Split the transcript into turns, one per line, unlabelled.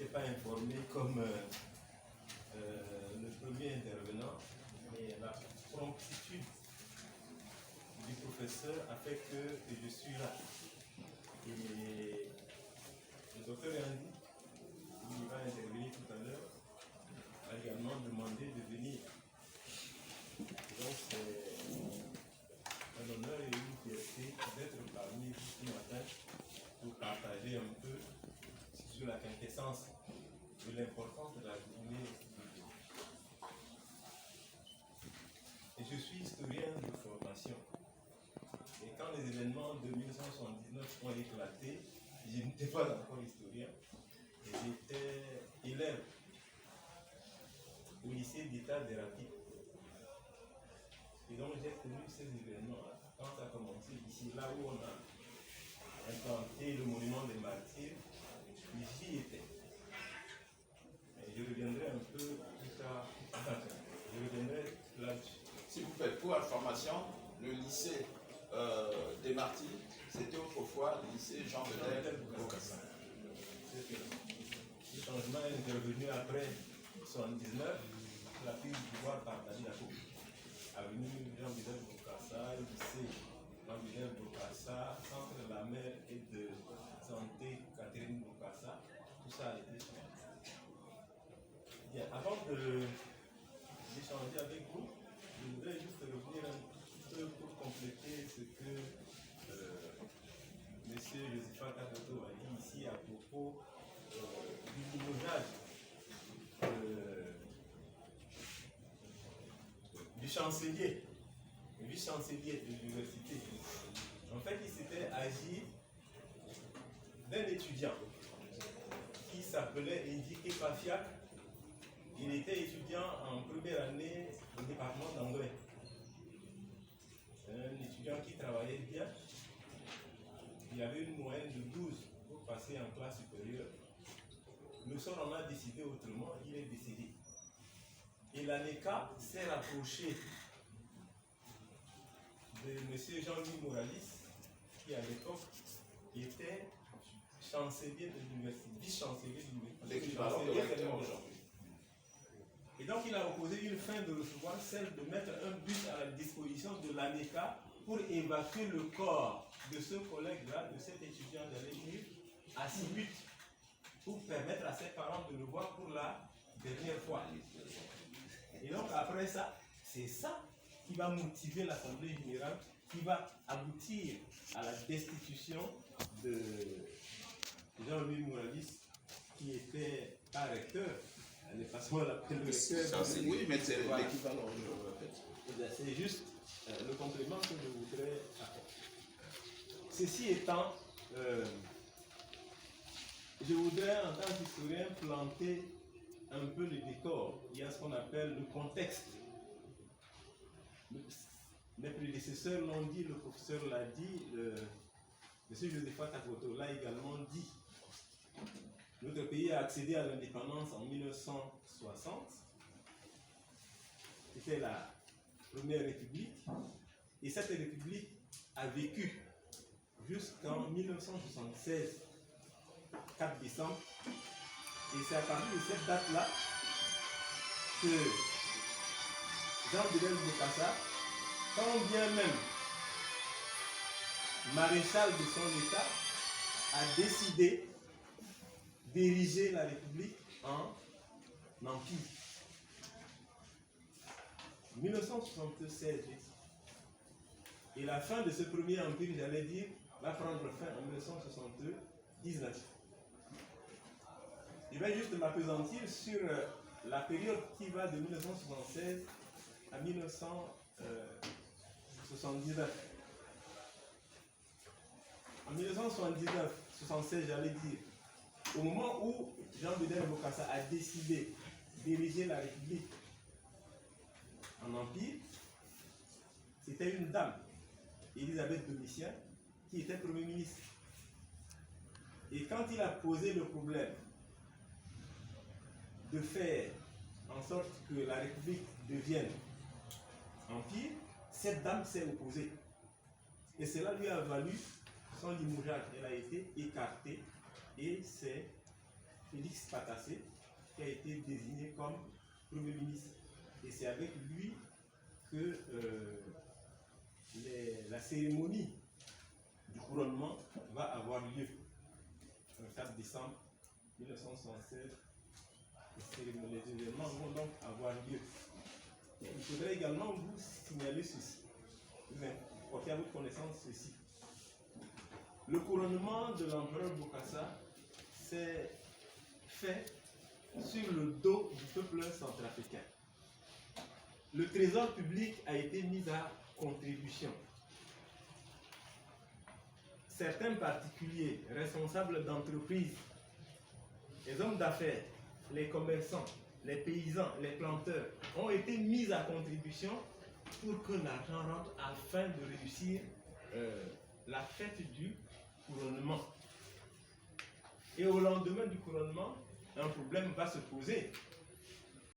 pas informé comme le premier intervenant, mais la promptitude du professeur a fait que je suis là. Et le docteur Yandi, qui va intervenir tout à l'heure, a également demandé de venir. Donc c'est un honneur et une fierté d'être parmi vous ce matin pour partager un peu sur la quintessence de l'importance de la journée. Et je suis historien de formation. Et quand les événements de 1979 ont éclaté, je n'étais pas encore historien. Et j'étais élève au lycée d'État des Rapides. Et donc j'ai connu ces événements-là. Quand ça a commencé ici, là où on a implanté le monument des martyrs, j'y étais. Et je reviendrai un peu plus tard. Je reviendrai là-dessus.
S'il vous plaît, pour information, le lycée des martyrs, c'était autrefois le lycée Jean Bedel Bokassa.
Le changement est intervenu après 1979, la prise du pouvoir par Dani Dako. Avenue Jean Bedel Bokassa, lycée Jean Bedel Bokassa, centre de la mer et de santé Catherine Bokassa, tout ça a été fait. Bien, avant d'échanger avec vous, je voudrais juste revenir un petit peu pour compléter ce que M. Josephat Kakoto a dit ici à propos du limogeage du chancelier, du vice-chancelier de l'université. En fait, il s'était agi d'un étudiant qui s'appelait Indike Pafiak. Il était étudiant en première année au département d'anglais. Un étudiant qui travaillait bien. Il avait une moyenne de 12 pour passer en classe supérieure. Le soir, on a décidé autrement, il est décédé. Et l'ANECA s'est rapproché de M. Jean-Louis Moralis, qui à l'époque était chancelier de l'université, vice-chancelier de l'université. Et donc il a opposé une fin de recevoir, celle de mettre un bus à la disposition de l'ANECA pour évacuer le corps de ce collègue-là, de cet étudiant d'aller à Sibut, pour permettre à ses parents de le voir pour la dernière fois. Et donc après ça, c'est ça qui va motiver l'Assemblée générale, qui va aboutir à la destitution de Jean-Louis Moralis, qui était pas recteur. Les passons à l'appel le recteur.
Oui, mais c'est
voilà.
L'équivalent.
C'est juste le complément que je voudrais apporter. Ceci étant, je voudrais en tant qu'historien planter un peu le décor. Il y a ce qu'on appelle le contexte. Mes prédécesseurs l'ont dit, le professeur l'a dit, M. Josephat Kakoto l'a également dit. Notre pays a accédé à l'indépendance en 1960. C'était la première république. Et cette république a vécu jusqu'en 1976, 4 décembre. Et c'est à partir de cette date-là que Jean Bedel Bokassa, quand bien même maréchal de son État, a décidé d'ériger la République en empire. 1976. Et la fin de ce premier empire, j'allais dire, va prendre fin en 1979. Je vais juste m'appesantir sur la période qui va de 1976 à 1979. En 1979-76, j'allais dire, au moment où Jean Bedel Bokassa a décidé d'ériger la République en empire, c'était une dame, Elisabeth Domitien, qui était Premier ministre. Et quand il a posé le problème de faire en sorte que la République devienne empire, cette dame s'est opposée. Et cela lui a valu son limogeage. Elle a été écartée et c'est Félix Patassé, qui a été désigné comme Premier ministre. Et c'est avec lui que la cérémonie du couronnement va avoir lieu le 4 décembre 1976. Les événements vont donc avoir lieu. Il faudrait également vous signaler ceci, vous porter à votre connaissance ceci. Le couronnement de l'empereur Bokassa s'est fait sur le dos du peuple centrafricain. Le trésor public a été mis à contribution. Certains particuliers, responsables d'entreprises, les hommes d'affaires, les commerçants, les paysans, les planteurs ont été mis à contribution pour que l'argent rentre afin de réussir la fête du couronnement. Et au lendemain du couronnement, un problème va se poser